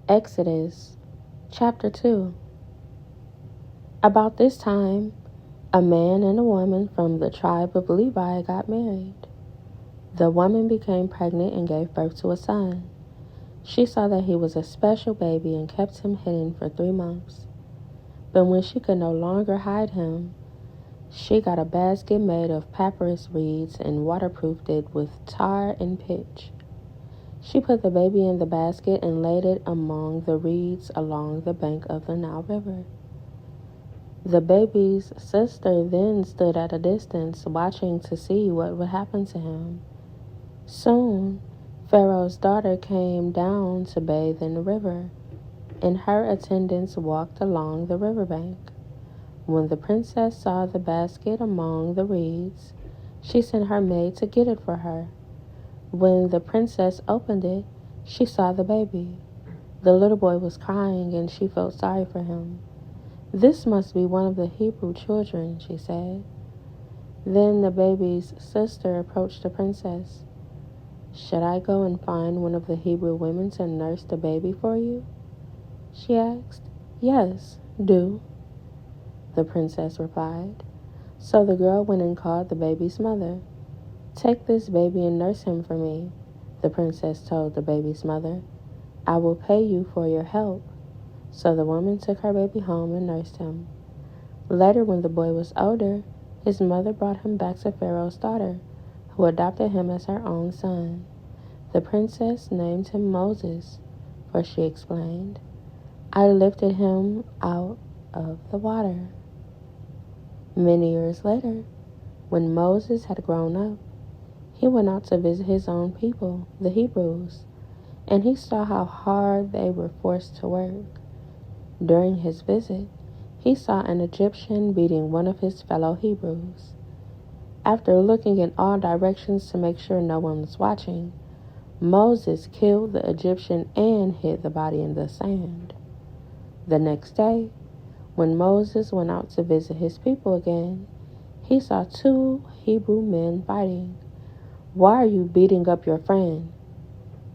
Exodus chapter 2. About this time, a man and a woman from the tribe of Levi got married. The woman became pregnant and gave birth to a son. She saw that he was a special baby and kept him hidden for 3 months. But when she could no longer hide him, she got a basket made of papyrus reeds and waterproofed it with tar and pitch. She put the baby in the basket and laid it among the reeds along the bank of the Nile River. The baby's sister then stood at a distance, watching to see what would happen to him. Soon, Pharaoh's daughter came down to bathe in the river, and her attendants walked along the riverbank. When the princess saw the basket among the reeds, she sent her maid to get it for her. When the princess opened it, she saw the baby. The little boy was crying, and she felt sorry for him. "This must be one of the Hebrew children," she said. Then the baby's sister approached the princess. "Should I go and find one of the Hebrew women to nurse the baby for you?" she asked. "Yes, do," the princess replied. So the girl went and called the baby's mother. "Take this baby and nurse him for me," the princess told the baby's mother. "I will pay you for your help." So the woman took her baby home and nursed him. Later, when the boy was older, his mother brought him back to Pharaoh's daughter, who adopted him as her own son. The princess named him Moses, for she explained, "I lifted him out of the water." Many years later, when Moses had grown up, he went out to visit his own people, the Hebrews, and he saw how hard they were forced to work. During his visit, he saw an Egyptian beating one of his fellow Hebrews. After looking in all directions to make sure no one was watching, Moses killed the Egyptian and hid the body in the sand. The next day, when Moses went out to visit his people again, he saw 2 Hebrew men fighting. "Why are you beating up your friend?"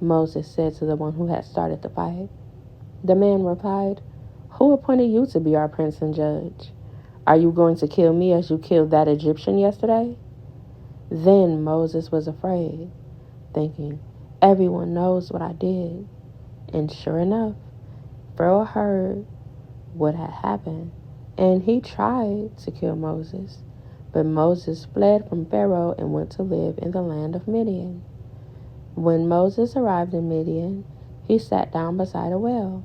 Moses said to the one who had started the fight. The man replied, "Who appointed you to be our prince and judge? Are you going to kill me as you killed that Egyptian yesterday?" Then Moses was afraid, thinking, "Everyone knows what I did." And sure enough, Pharaoh heard what had happened, and he tried to kill Moses. But Moses fled from Pharaoh and went to live in the land of Midian. When Moses arrived in Midian, he sat down beside a well.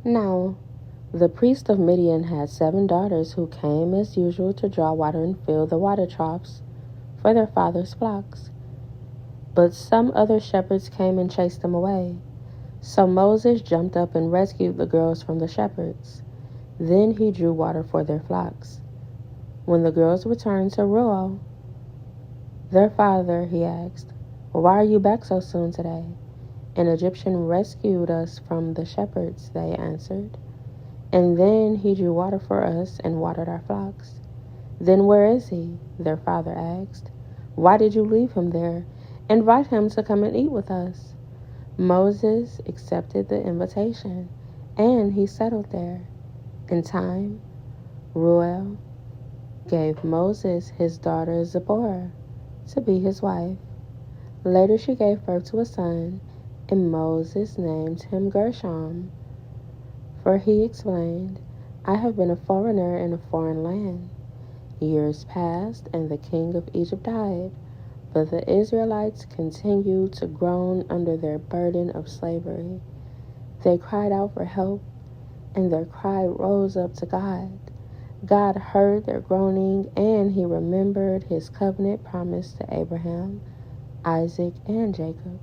Now, the priest of Midian had 7 daughters who came as usual to draw water and fill the water troughs for their father's flocks. But some other shepherds came and chased them away. So Moses jumped up and rescued the girls from the shepherds. Then he drew water for their flocks. When the girls returned to Reuel, their father, he asked, "Why are you back so soon today?" "An Egyptian rescued us from the shepherds," they answered. "And then he drew water for us and watered our flocks." "Then where is he?" their father asked. "Why did you leave him there? Invite him to come and eat with us." Moses accepted the invitation, and he settled there. In time, Reuel gave Moses his daughter Zipporah to be his wife. Later she gave birth to a son, and Moses named him Gershom. For he explained, "I have been a foreigner in a foreign land." Years passed, and the king of Egypt died, but the Israelites continued to groan under their burden of slavery. They cried out for help, and their cry rose up to God. God heard their groaning, and he remembered his covenant promise to Abraham, Isaac, and Jacob.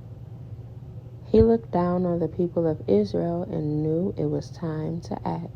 He looked down on the people of Israel and knew it was time to act.